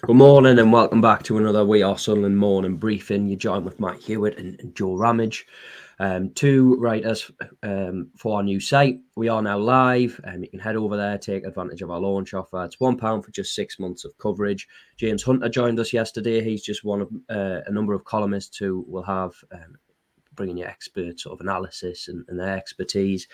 Good morning and welcome back to another We Are Sunderland Morning Briefing. You're joined with Matt Hewitt and Joe Ramage, two writers for our new site. We are now live. You can head over there, take advantage of our launch offer. It's £1 for just 6 months of coverage. James Hunter joined us yesterday. He's just one of a number of columnists who will have bringing you expert sort of analysis and their expertise.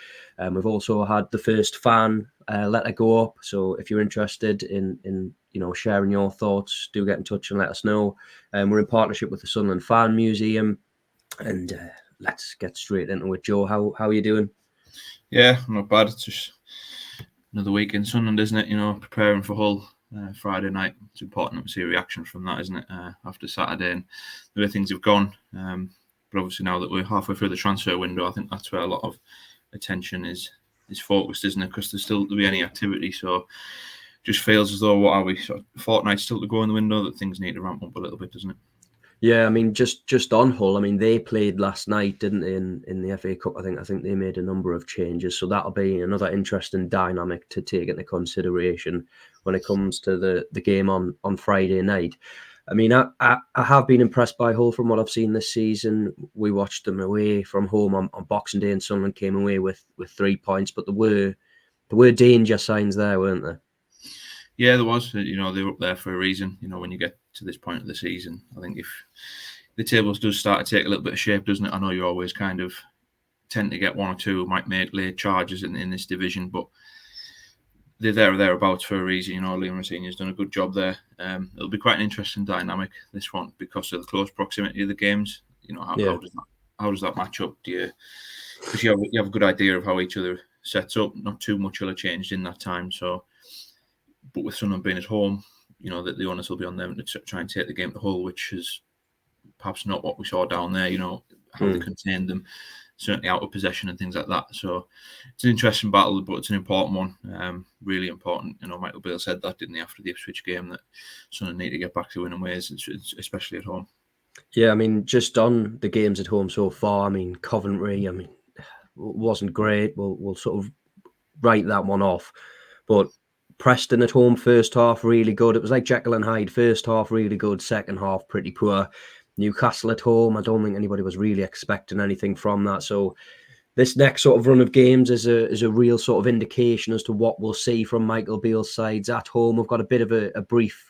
We've also had the first fan letter go up. So if you're interested in sharing your thoughts, do get in touch and let us know. We're in partnership with the Sunderland Fan Museum, and let's get straight into it. Joe, how are you doing? Yeah, not bad. It's just another week in Sunderland, isn't it? Preparing for Hull Friday night. It's important to see a reaction from that, isn't it? After Saturday and the way things have gone. But obviously now that we're halfway through the transfer window, I think that's where a lot of attention is focused, isn't it? Because there's still to be any activity. So just feels as though, what are we, sort of a fortnight still to go in the window, that things need to ramp up a little bit, doesn't it? Yeah, I mean, just on Hull, I mean, they played last night, didn't they, in the FA Cup? I think they made a number of changes, so that'll be another interesting dynamic to take into consideration when it comes to the game on Friday night. I mean, I have been impressed by Hull from what I've seen this season. We watched them away from home on Boxing Day, and Sunderland came away with 3 points, but there were danger signs there, weren't there? Yeah, there was. They were up there for a reason. When you get to this point of the season, I think if the tables does start to take a little bit of shape, doesn't it? I know you always kind of tend to get one or two who might make late charges in this division, but they're there or thereabouts for a reason. Liam Rosenior's done a good job there. It'll be quite an interesting dynamic, this one, because of the close proximity of the games. How does that match up? Because you have a good idea of how each other sets up. Not too much will have changed in that time. So, but with Sunderland being at home, that the onus will be on them to try and take the game to Hull, which is perhaps not what we saw down there. How they contained them, certainly out of possession and things like that. So it's an interesting battle, but it's an important one, really important. Michael Beale said that, didn't he, after the Ipswich game, that Sunderland need to get back to winning ways, especially at home. Yeah, I mean, just on the games at home so far, I mean, Coventry, wasn't great. We'll sort of write that one off. But Preston at home, first half, really good. It was like Jekyll and Hyde. First half, really good. Second half, pretty poor. Newcastle at home, I don't think anybody was really expecting anything from that. So this next sort of run of games is a real sort of indication as to what we'll see from Michael Beale's sides at home. We've got a bit of a brief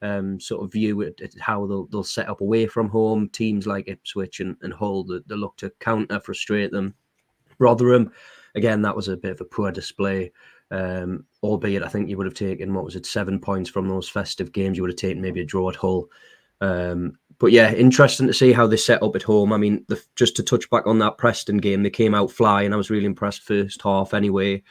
sort of view at how they'll set up away from home. Teams like Ipswich and Hull, they look to counter, frustrate them. Rotherham, again, that was a bit of a poor display. Albeit I think you would have taken, 7 points from those festive games. You would have taken maybe a draw at Hull. But yeah, interesting to see how they set up at home. I mean, just to touch back on that Preston game, they came out flying. I was really impressed first half anyway.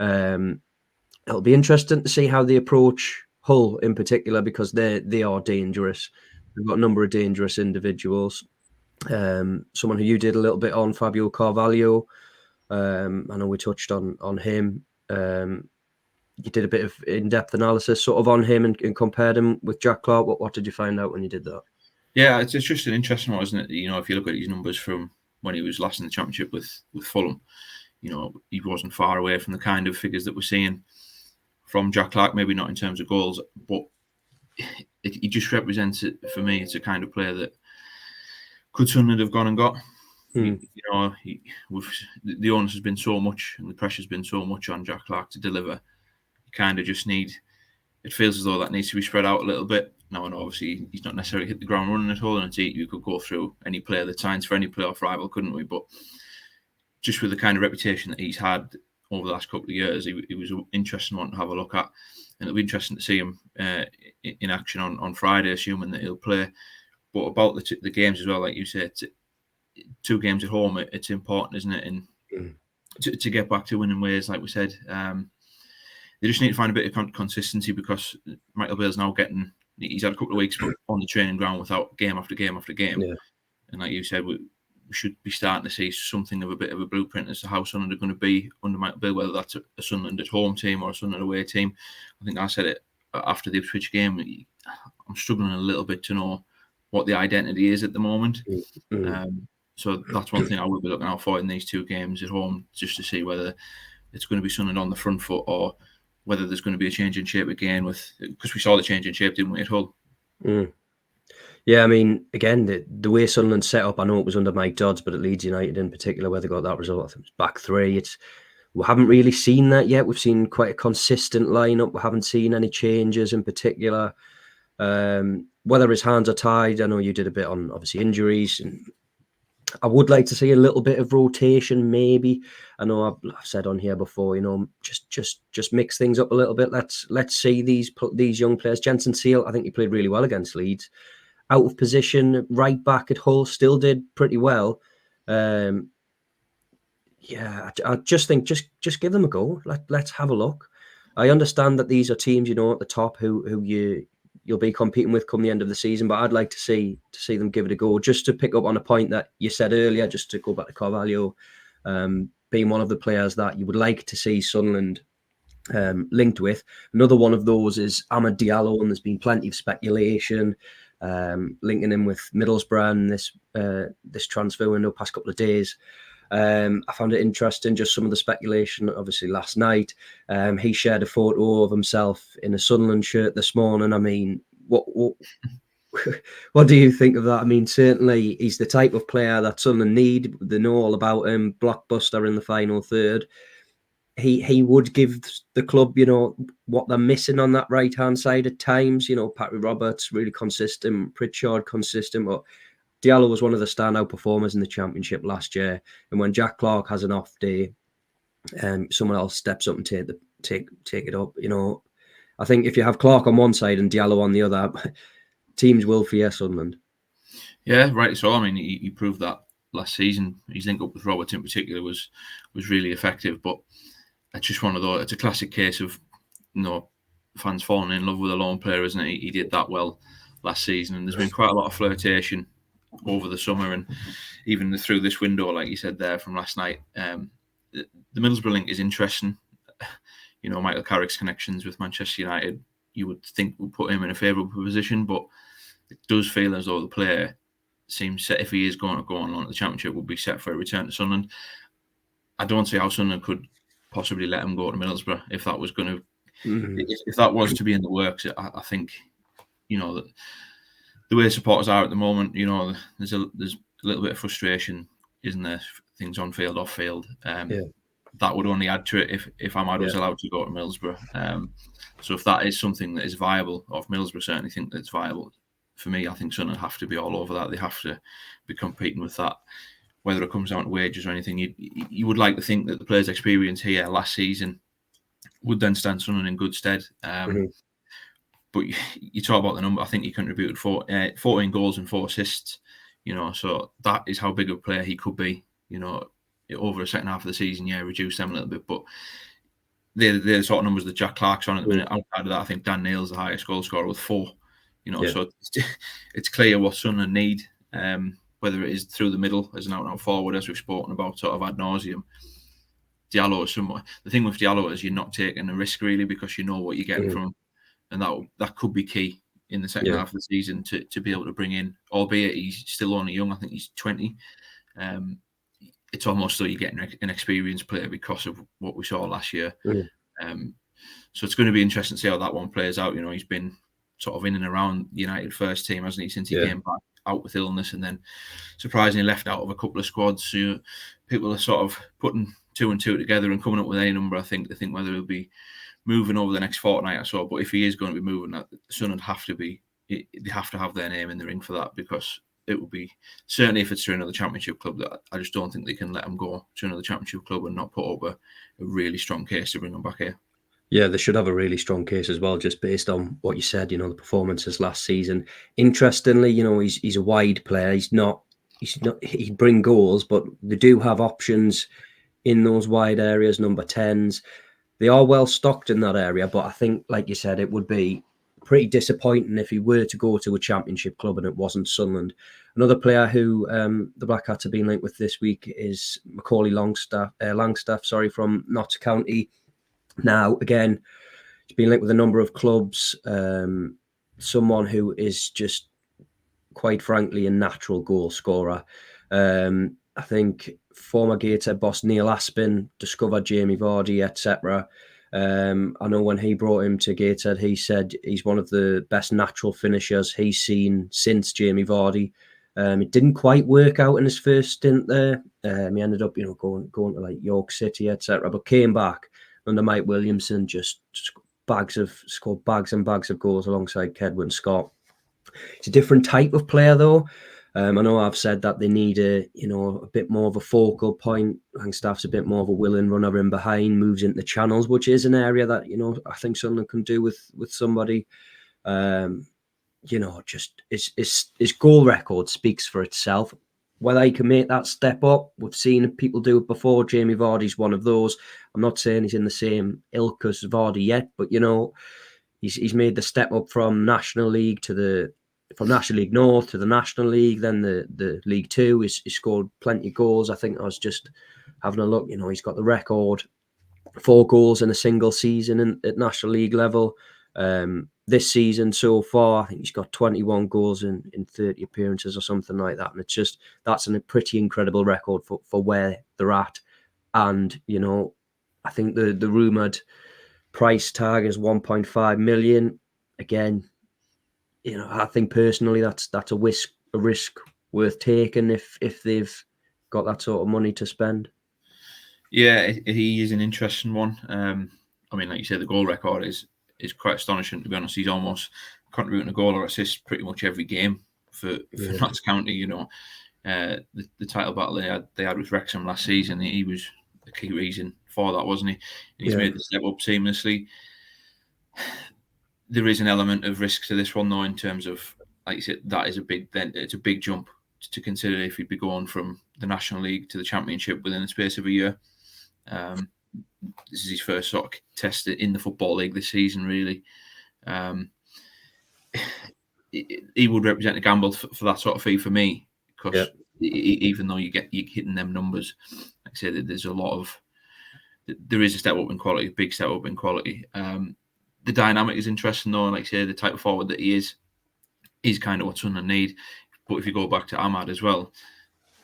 It'll be interesting to see how they approach Hull in particular, because they are dangerous. They've got a number of dangerous individuals. Someone who you did a little bit on, Fabio Carvalho. I know we touched on him. You did a bit of in-depth analysis sort of on him and compared him with Jack Clarke. What did you find out when you did that? Yeah, it's just an interesting one, isn't it? If you look at his numbers from when he was last in the Championship with Fulham, he wasn't far away from the kind of figures that we're seeing from Jack Clarke, maybe not in terms of goals, but he just represents it, for me, it's a kind of player that could Sunderland have gone and got. The onus has been so much and the pressure's been so much on Jack Clarke to deliver. You kind of just need, it feels as though that needs to be spread out a little bit. Now, I know obviously he's not necessarily hit the ground running at all, and you could go through any player that signs for any playoff rival, couldn't we? But just with the kind of reputation that he's had over the last couple of years, he was an interesting one to have a look at. And it'll be interesting to see him in action on Friday, assuming that he'll play. But about the games as well, like you said, 2 games at home, it's important, isn't it? And to get back to winning ways, like we said, they just need to find a bit of consistency, because Michael Beale's now he's had a couple of weeks on the training ground without game after game after game. Yeah. And like you said, we should be starting to see something of a bit of a blueprint as to how Sunderland are going to be under Michael Beale, whether that's a Sunderland at home team or a Sunderland away team. I think I said it after the Ipswich game. I'm struggling a little bit to know what the identity is at the moment. So that's one thing I will be looking out for in these 2 games at home, just to see whether it's going to be Sunderland on the front foot, or whether there's going to be a change in shape again, because we saw the change in shape, didn't we, at Hull? Yeah, I mean, again, the way Sunderland set up, I know it was under Mike Dodds, but at Leeds United in particular, where they got that result, I think it was back three. We haven't really seen that yet. We've seen quite a consistent lineup. We haven't seen any changes in particular. Whether his hands are tied, I know you did a bit on obviously injuries, and I would like to see a little bit of rotation, maybe. I know I've said on here before, just mix things up a little bit. Let's see these young players. Jensen Seal, I think he played really well against Leeds. Out of position, right back at Hull, still did pretty well. I just think just give them a go. Let's have a look. I understand that these are teams, at the top who you'll be competing with come the end of the season, but I'd like to see them give it a go. Just to pick up on a point that you said earlier, just to go back to Carvalho, being one of the players that you would like to see Sunderland linked with. Another one of those is Amad Diallo, and there's been plenty of speculation linking him with Middlesbrough and this transfer window past couple of days. I found it interesting, just some of the speculation. Obviously, last night he shared a photo of himself in a Sunderland shirt this morning. I mean, what do you think of that? I mean, certainly he's the type of player that Sunderland need. They know all about him. Blockbuster in the final third. He would give the club, what they're missing on that right-hand side at times. Patrick Roberts, really consistent. Pritchard, consistent. But Diallo was one of the standout performers in the Championship last year. And when Jack Clarke has an off day, someone else steps up and take it up. I think if you have Clarke on one side and Diallo on the other, teams will fear Sunderland. Yeah, right. So, I mean, he proved that last season. His link up with Roberts in particular was really effective. But it's just one of those. It's a classic case of fans falling in love with a lone player, isn't it? He did that well last season, and there's been quite a lot of flirtation over the summer and even through this window, like you said there from last night. The Middlesbrough link is interesting. Michael Carrick's connections with Manchester United, you would think would put him in a favourable position, but it does feel as though the player seems set, if he is going to go on loan at the Championship, would be set for a return to Sunderland. I don't see how Sunderland could possibly let him go to Middlesbrough if that was going to, if that was to be in the works. I think, that the way supporters are at the moment, there's a little bit of frustration, isn't there? Things on field, off field. That would only add to it if Amad was allowed to go to Middlesbrough. So if that is something that is viable, or if Middlesbrough certainly think that's viable, for me, I think Sunderland have to be all over that. They have to be competing with that. Whether it comes down to wages or anything, you would like to think that the players' experience here last season would then stand Sunderland in good stead. But you talk about the number. I think he contributed 14 goals and 4 assists. So that is how big of a player he could be. Over a second half of the season, reduce them a little bit. But they're the sort of numbers that Jack Clarke's on at the minute. Outside of that, I think Dan Neil's the highest goal scorer with 4. So it's clear what Sunderland need. Whether it is through the middle as an out-and-out forward, as we've spoken about sort of ad nauseum. Diallo is somewhat. The thing with Diallo is you're not taking a risk really, because you know what you're getting from him, and that could be key in the second half of the season to be able to bring in, albeit he's still only young. I think he's 20. It's almost like you're getting an experienced player because of what we saw last year. So it's going to be interesting to see how that one plays out. He's been sort of in and around the United first team, hasn't he, since he came back out with illness, and then surprisingly left out of a couple of squads. So people are sort of putting 2 and 2 together and coming up with any number. I think they think whether he'll be moving over the next fortnight or so. But if he is going to be moving, Sunderland they have to have their name in the ring for that, because it would be, certainly if it's to another Championship club, that I just don't think they can let him go to another Championship club and not put up a really strong case to bring him back here. Yeah, they should have a really strong case as well, just based on what you said, the performances last season. Interestingly, he's a wide player. He'd bring goals, but they do have options in those wide areas, number 10s. They are well stocked in that area, but I think, like you said, it would be pretty disappointing if he were to go to a Championship club and it wasn't Sunderland. Another player who the Black Cats have been linked with this week is Macaulay Langstaff, from Notts County. Now, again, he's been linked with a number of clubs. Someone who is just, quite frankly, a natural goal scorer. I think former Gateshead boss Neil Aspin discovered Jamie Vardy, etc. I know when he brought him to Gateshead, he said he's one of the best natural finishers he's seen since Jamie Vardy. It didn't quite work out in his first stint there. He ended up, going to like York City, etc. But came back under Mike Williamson, just scored bags and bags of goals alongside Kedwin Scott. It's a different type of player, though. I know I've said that they need a bit more of a focal point. Langstaff's a bit more of a willing runner in behind, moves into the channels, which is an area that I think Sunderland can do with somebody. Just his goal record speaks for itself. Whether he can make that step up, we've seen people do it before. Jamie Vardy's one of those. I'm not saying he's in the same ilk as Vardy yet, but he's made the step up from National League from National League North to the National League, then the League Two. He's scored plenty of goals. I think I was just having a look. He's got the record, 4 goals in a single season at National League level. This season so far, I think he's got 21 goals in 30 appearances or something like that. And that's a pretty incredible record for where they're at. And, I think the rumoured price tag is 1.5 million. Again, I think personally that's a risk worth taking if they've got that sort of money to spend. Yeah, he is an interesting one. Like you said, the goal record is quite astonishing, to be honest. He's almost contributing a goal or assist pretty much every game for Notts County. The title battle they had with Wrexham last season, he was the key reason for that, wasn't he? And he's made the step up seamlessly. There is an element of risk to this one, though, in terms of, like you said, it's a big jump to consider if he'd be going from the National League to the Championship within the space of a year. This is his first sort of test in the Football League this season, really. He would represent a gamble for that sort of fee for me, because even though you're hitting them numbers, like I said, there is a step up in quality, a big step up in quality. The dynamic is interesting, though, and like I say, the type of forward that he is kind of what Sunderland need. But if you go back to Amad as well,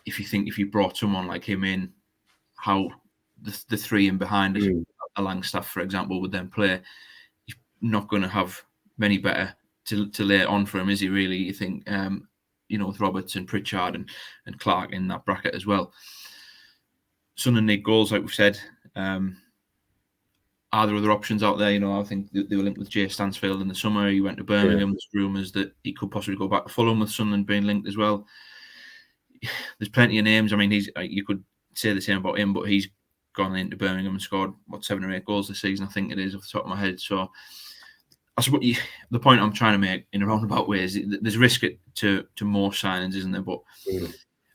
if you brought someone like him in, how the three in behind us, a Langstaff, for example, would then play, he's not going to have many better to lay it on for him, is he really? You think, with Roberts and Pritchard and Clark in that bracket as well. Sunderland need goals, like we've said. Are there other options out there? I think they were linked with Jay Stansfield in the summer. He went to Birmingham. There's rumours that he could possibly go back to Fulham, with Sunderland being linked as well. There's plenty of names. You could say the same about him, but he's gone into Birmingham and scored 7 or 8 goals this season, I think it is, off the top of my head. So I suppose the point I'm trying to make in a roundabout way is there's risk to more signings, isn't there? But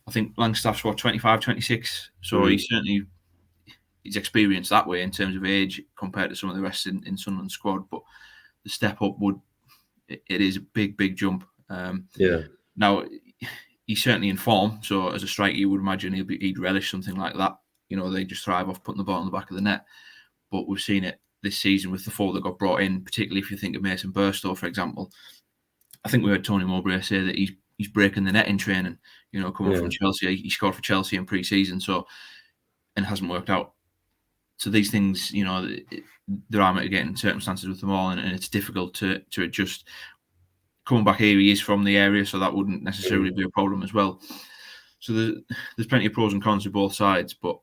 I think Langstaff's 25, 26, so he's experienced that way in terms of age compared to some of the rest in Sunderland's squad. But the step up it is a big jump. Now, he's certainly in form, so as a striker, you would imagine he'd relish something like that. They just thrive off putting the ball in the back of the net. But we've seen it this season with the 4 that got brought in, particularly if you think of Mason Burstow, for example. I think we heard Tony Mowbray say that he's breaking the net in training, coming from Chelsea. He scored for Chelsea in pre-season, and it hasn't worked out. So these things, there are mitigating circumstances with them all, and it's difficult to adjust. Coming back here, he is from the area, so that wouldn't necessarily be a problem as well. So there's plenty of pros and cons to both sides, but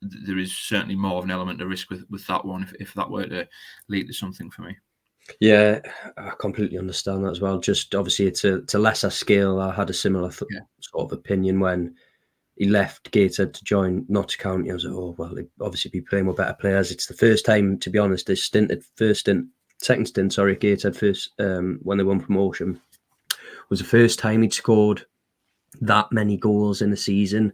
there is certainly more of an element of risk with that one if that were to lead to something for me. Yeah, I completely understand that as well. Just obviously it's a lesser scale. I had a similar sort of opinion when he left Gateshead to join Notts County. I was like, oh, well, he'd obviously be playing with better players. It's the first time, to be honest, second stint, at Gateshead first, when they won promotion, was the first time he'd scored that many goals in a season.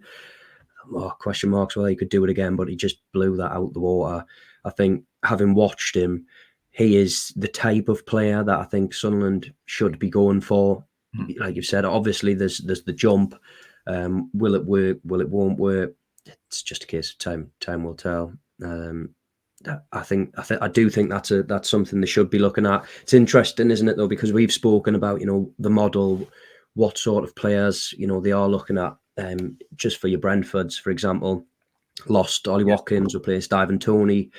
Question marks whether he could do it again, but he just blew that out the water. I think, having watched him, he is the type of player that I think Sunderland should be going for. Like you've said, obviously there's the jump. Will it work? Will it won't work? It's just a case of time. Time will tell. I do think that's something they should be looking at. It's interesting, isn't it, though, because we've spoken about the model, what sort of players they are looking at. Just for your Brentfords, for example, lost Ollie Watkins, replaced Ivan Toney.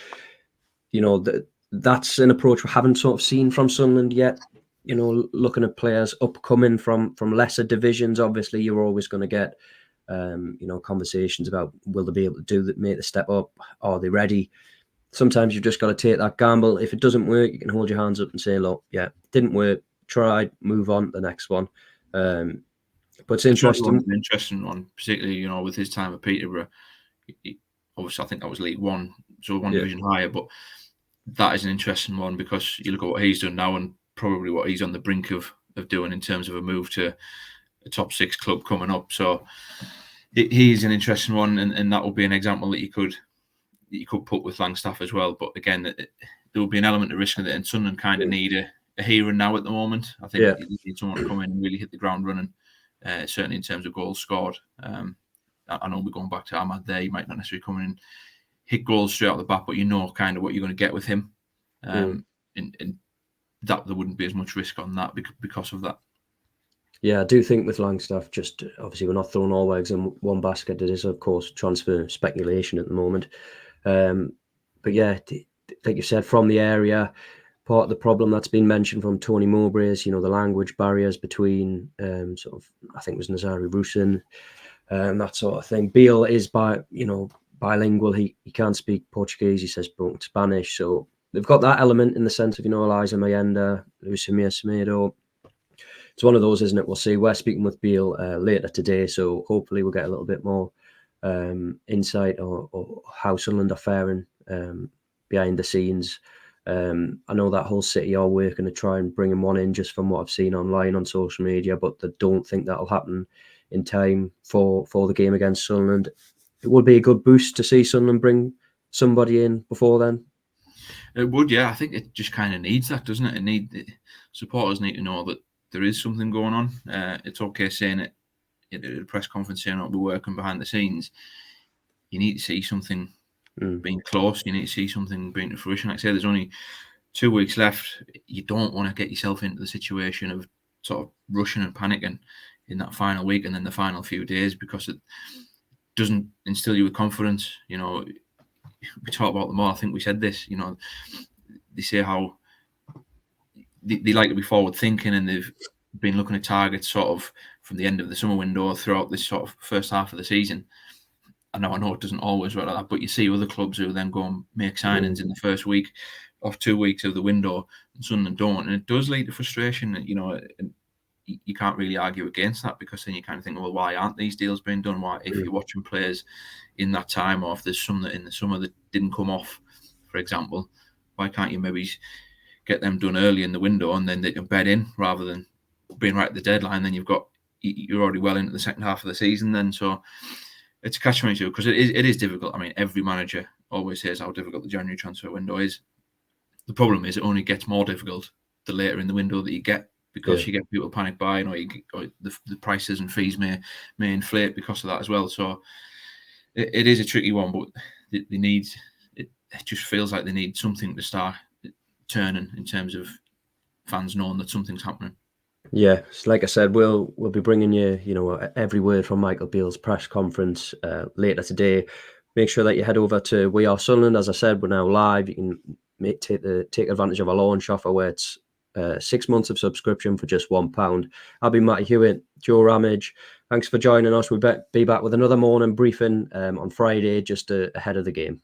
that's an approach we haven't sort of seen from Sunderland yet. Looking at players upcoming from lesser divisions, obviously you're always going to get, conversations about will they be able to make the step up? Are they ready? Sometimes you've just got to take that gamble. If it doesn't work, you can hold your hands up and say, look, yeah, didn't work, tried, move on to the next one. But it's interesting. An interesting one, particularly, with his time at Peterborough. Obviously, I think that was League One, so one division higher, but that is an interesting one because you look at what he's done now and probably what he's on the brink of doing in terms of a move to a top 6 club coming up. So he's an interesting one, and that will be an example that you could put with Langstaff as well. But again, there will be an element of risk in it, and Sunderland kind of need a here and now at the moment. I think you need someone to come in and really hit the ground running, certainly in terms of goals scored. I know we're going back to Amad there. He might not necessarily come in and hit goals straight out the bat, but kind of what you're going to get with him. And that there wouldn't be as much risk on that because of that. Yeah, I do think with Langstaff, just obviously we're not throwing all eggs in one basket. It is, of course, transfer speculation at the moment. But yeah, like you said, from the area, part of the problem that's been mentioned from Tony Mowbray is, the language barriers between I think it was Nazari Rusin, that sort of thing. Beale is bilingual. He can't speak Portuguese. He says broken Spanish. So they've got that element in the sense of, Eliza Mayenda, Luis Semedo. It's one of those, isn't it? We'll see. We're speaking with Beale later today, so hopefully we'll get a little bit more insight or how Sunderland are faring behind the scenes. I know that whole city are working to try and bring him one in, just from what I've seen online on social media, but they don't think that'll happen in time for the game against Sunderland. It would be a good boost to see Sunderland bring somebody in before then. It would, yeah. I think it just kind of needs that, doesn't it? Supporters need to know that there is something going on. It's okay saying it at a press conference, saying we're working behind the scenes. You need to see something being close. You need to see something being to fruition. Like I say, there's only 2 weeks left. You don't want to get yourself into the situation of sort of rushing and panicking in that final week and then the final few days, because it doesn't instill you with confidence. We talk about them all. I think we said this. They say how they like to be forward thinking, and they've been looking at targets sort of from the end of the summer window throughout this sort of first half of the season. I know it doesn't always work like that, but you see other clubs who then go and make signings in the first week or 2 weeks of the window, and Sunderland don't, and it does lead to frustration. And you can't really argue against that, because then you kind of think, well, why aren't these deals being done? Why, if you're watching players in that time, or if there's some that in the summer that didn't come off, for example, why can't you maybe get them done early in the window and then they can bed in rather than being right at the deadline? Then you're already well into the second half of the season then. So it's a catch-22, because it is difficult. I mean, every manager always says how difficult the January transfer window is. The problem is it only gets more difficult the later in the window that you get, because you get people panic buying, or the prices and fees may inflate because of that as well. So it is a tricky one, but they need, it just feels like they need something to start turning in terms of fans knowing that something's happening. Yeah, like I said, we'll be bringing you, every word from Michael Beale's press conference later today. Make sure that you head over to We Are Sunderland. As I said, we're now live. You can take advantage of our launch offer, where it's 6 months of subscription for just £1. I'll be Matty Hewitt, Joe Ramage. Thanks for joining us. We'll be back with another morning briefing on Friday, just ahead of the game.